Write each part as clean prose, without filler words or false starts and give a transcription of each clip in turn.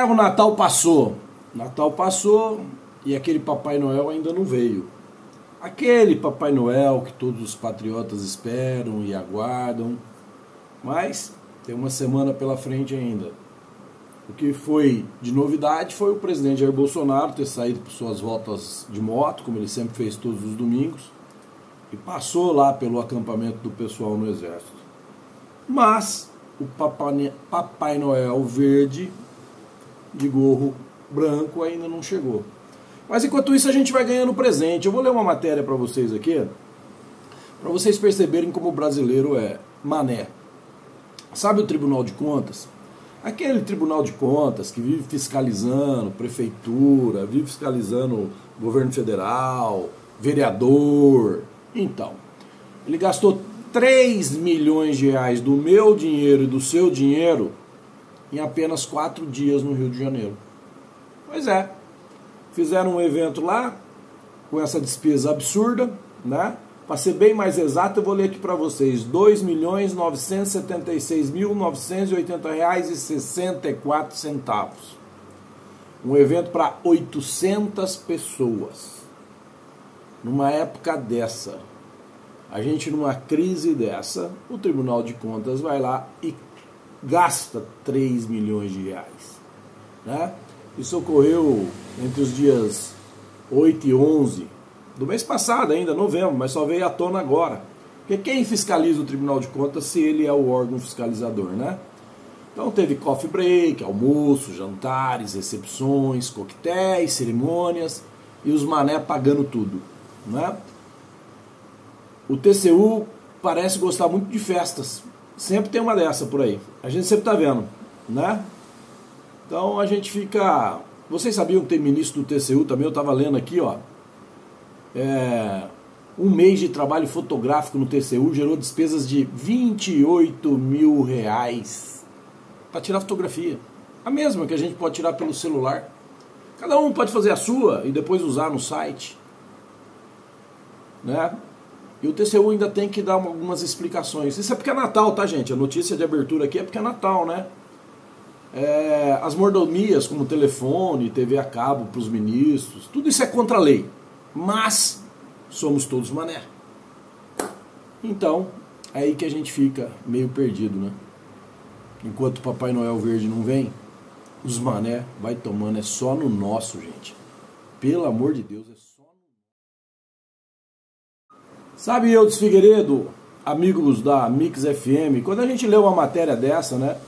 O Natal passou. Natal passou e aquele Papai Noel ainda não veio. Aquele Papai Noel que todos os patriotas esperam e aguardam. Mas tem uma semana pela frente ainda. O que foi de novidade foi o presidente Jair Bolsonaro ter saído por suas voltas de moto, como ele sempre fez todos os domingos, e passou lá pelo acampamento do pessoal no Exército. Mas o Papai Noel verde de gorro branco ainda não chegou. Mas enquanto isso a gente vai ganhando presente. Eu vou ler uma matéria para vocês aqui, para vocês perceberem como o brasileiro é mané. Sabe o Tribunal de Contas? Aquele Tribunal de Contas que vive fiscalizando prefeitura, vive fiscalizando governo federal, vereador. Então, ele gastou 3 milhões de reais do meu dinheiro e do seu dinheiro em apenas 4 dias no Rio de Janeiro. Pois é, fizeram um evento lá com essa despesa absurda, né? Para ser bem mais exato, eu vou ler aqui para vocês: R$ 2.976.980,64. Um evento para 800 pessoas. Numa época dessa, a gente numa crise dessa, o Tribunal de Contas vai lá e gasta 3 milhões de reais. Né? Isso ocorreu entre os dias 8 e 11 do mês passado ainda, novembro, mas só veio à tona agora. Porque quem fiscaliza o Tribunal de Contas se ele é o órgão fiscalizador, né? Então teve coffee break, almoço, jantares, recepções, coquetéis, cerimônias e os mané pagando tudo, né? O TCU parece gostar muito de festas. Sempre tem uma dessa por aí. A gente sempre tá vendo, né? Então a gente fica... Vocês sabiam que tem ministro do TCU também? Eu tava lendo aqui, ó. Um mês de trabalho fotográfico no TCU gerou despesas de 28 mil reais para tirar fotografia. A mesma que a gente pode tirar pelo celular. Cada um pode fazer a sua e depois usar no site, né? E o TCU ainda tem que dar algumas explicações. Isso é porque é Natal, tá, gente? A notícia de abertura aqui é porque é Natal, né? As mordomias como telefone, TV a cabo para os ministros, tudo isso é contra a lei. Mas somos todos mané. Então, é aí que a gente fica meio perdido, né? Enquanto o Papai Noel verde não vem, os mané vai tomando, é só no nosso, gente. Pelo amor de Deus, é só no... Sabe, Eudes Figueiredo, amigos da Mix FM, quando a gente lê uma matéria dessa, né?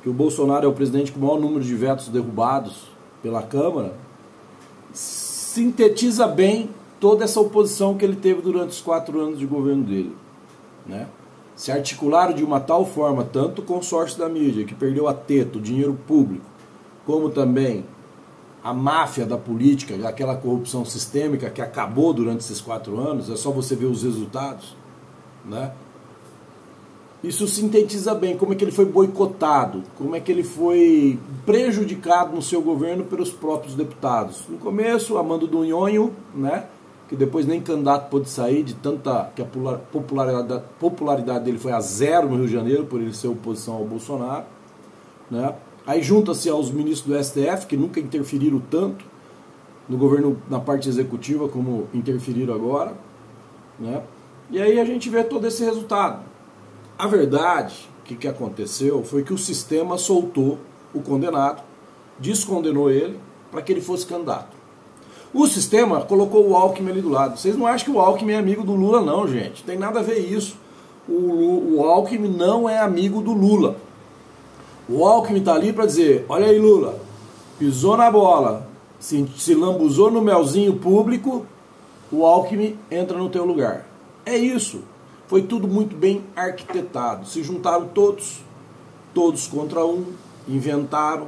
Que o Bolsonaro é o presidente com o maior número de vetos derrubados pela Câmara, sintetiza bem toda essa oposição que ele teve durante os 4 anos de governo dele, né? Se articularam de uma tal forma, tanto o consórcio da mídia, que perdeu a teta, o dinheiro público, como também a máfia da política, aquela corrupção sistêmica que acabou durante esses 4 anos, é só você ver os resultados, né? Isso sintetiza bem como é que ele foi boicotado, como é que ele foi prejudicado no seu governo pelos próprios deputados. No começo, Amando do Nhonho, né, que depois nem candidato pôde sair, de tanta que a popularidade dele foi a 0 no Rio de Janeiro, por ele ser oposição ao Bolsonaro, né. Aí junta-se aos ministros do STF, que nunca interferiram tanto no governo, na parte executiva, como interferiram agora, né. E aí a gente vê todo esse resultado. A verdade, o que aconteceu foi que o sistema soltou o condenado, descondenou ele para que ele fosse candidato. O sistema colocou o Alckmin ali do lado. Vocês não acham que o Alckmin é amigo do Lula, não, gente. Tem nada a ver isso. O Alckmin não é amigo do Lula. O Alckmin está ali para dizer: olha aí, Lula, pisou na bola, se lambuzou no melzinho público, o Alckmin entra no teu lugar. É isso. Foi tudo muito bem arquitetado. Se juntaram todos contra um, inventaram,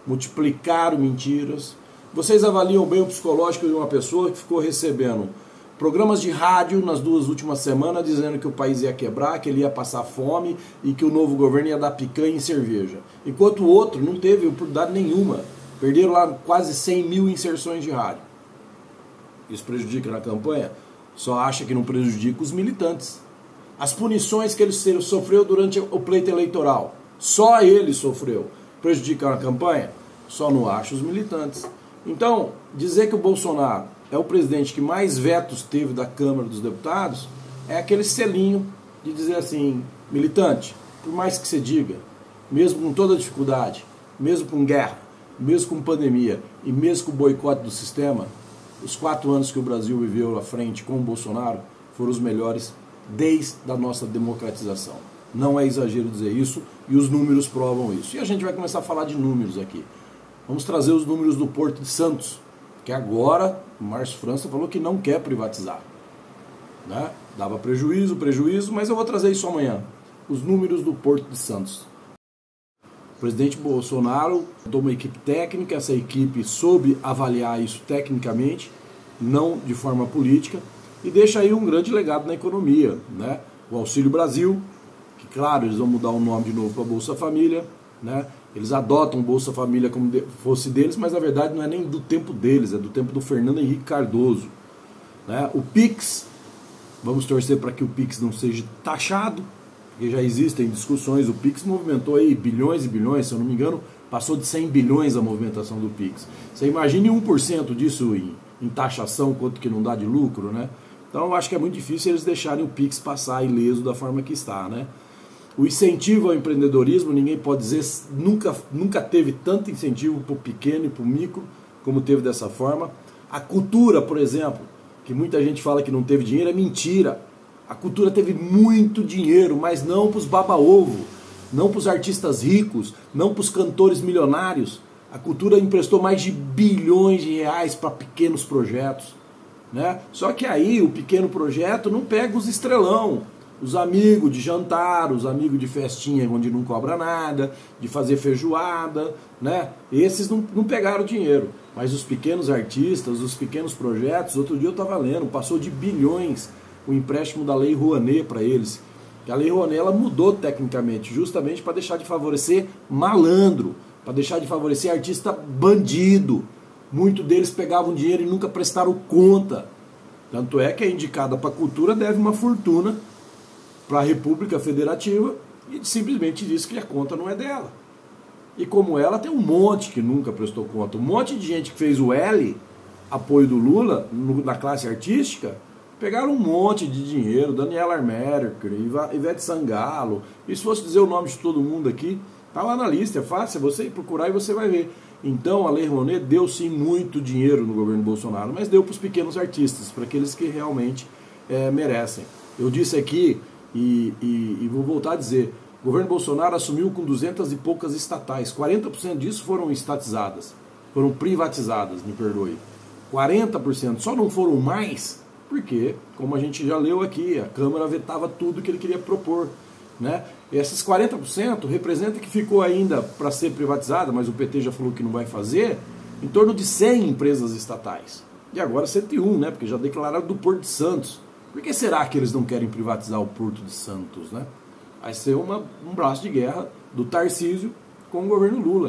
multiplicaram mentiras. Vocês avaliam bem o psicológico de uma pessoa que ficou recebendo programas de rádio nas 2 últimas semanas dizendo que o país ia quebrar, que ele ia passar fome e que o novo governo ia dar picanha e cerveja. Enquanto o outro não teve oportunidade nenhuma. Perderam lá quase 100 mil inserções de rádio. Isso prejudica na campanha? Só acha que não prejudica os militantes. As punições que ele sofreu durante o pleito eleitoral, só ele sofreu. Prejudica a campanha? só não acha os militantes. Então, dizer que o Bolsonaro é o presidente que mais vetos teve da Câmara dos Deputados é aquele selinho de dizer assim, militante, por mais que você diga, mesmo com toda a dificuldade, mesmo com guerra, mesmo com pandemia e mesmo com o boicote do sistema, os 4 anos que o Brasil viveu à frente com o Bolsonaro foram os melhores desde a nossa democratização. Não é exagero dizer isso e os números provam isso. E a gente vai começar a falar de números aqui. Vamos trazer os números do Porto de Santos, que agora o Márcio França falou que não quer privatizar. Né? Dava prejuízo, mas eu vou trazer isso amanhã. Os números do Porto de Santos. O presidente Bolsonaro montou uma equipe técnica, essa equipe soube avaliar isso tecnicamente, não de forma política, e deixa aí um grande legado na economia. Né? O Auxílio Brasil, que claro, eles vão mudar o nome de novo para Bolsa Família, né? Eles adotam Bolsa Família como fosse deles, mas na verdade não é nem do tempo deles, é do tempo do Fernando Henrique Cardoso. Né? O PIX, vamos torcer para que o PIX não seja taxado, porque já existem discussões, o PIX movimentou aí bilhões e bilhões, se eu não me engano, passou de 100 bilhões a movimentação do PIX. Você imagine 1% disso em taxação, quanto que não dá de lucro, né? Então eu acho que é muito difícil eles deixarem o PIX passar ileso da forma que está, né? O incentivo ao empreendedorismo, ninguém pode dizer, nunca teve tanto incentivo para o pequeno e para o micro, como teve dessa forma. A cultura, por exemplo, que muita gente fala que não teve dinheiro, é mentira. A cultura teve muito dinheiro, mas não para os baba-ovo, não para os artistas ricos, não para os cantores milionários. A cultura emprestou mais de bilhões de reais para pequenos projetos. Né? Só que aí o pequeno projeto não pega os estrelão. Os amigos de jantar, os amigos de festinha onde não cobra nada, de fazer feijoada, né? Esses não pegaram dinheiro. Mas os pequenos artistas, os pequenos projetos, outro dia eu estava lendo, passou de bilhões o empréstimo da Lei Rouanet para eles. A Lei Rouanet ela mudou tecnicamente, justamente para deixar de favorecer malandro, para deixar de favorecer artista bandido. Muitos deles pegavam dinheiro e nunca prestaram conta. Tanto é que a indicada para a cultura deve uma fortuna para a República Federativa e simplesmente diz que a conta não é dela. E como ela, tem um monte que nunca prestou conta. Um monte de gente que fez o L, apoio do Lula, na classe artística, pegaram um monte de dinheiro. Daniela Armerker, Ivete Sangalo. E se fosse dizer o nome de todo mundo aqui, tá lá na lista, é fácil, é você ir procurar e você vai ver. Então a Lei Rouanet deu sim muito dinheiro no governo Bolsonaro, mas deu para os pequenos artistas, para aqueles que realmente merecem. Eu disse aqui, e vou voltar a dizer, o governo Bolsonaro assumiu com 200 e poucas estatais, 40% disso foram estatizadas, foram privatizadas, me perdoe. 40% só não foram mais, porque, como a gente já leu aqui, a Câmara vetava tudo que ele queria propor. Né? E esses 40% representa que ficou ainda para ser privatizada, mas o PT já falou que não vai fazer, em torno de 100 empresas estatais. E agora 101, né? Porque já declararam do Porto de Santos. Por que será que eles não querem privatizar o Porto de Santos? Né? Vai ser um braço de guerra do Tarcísio com o governo Lula.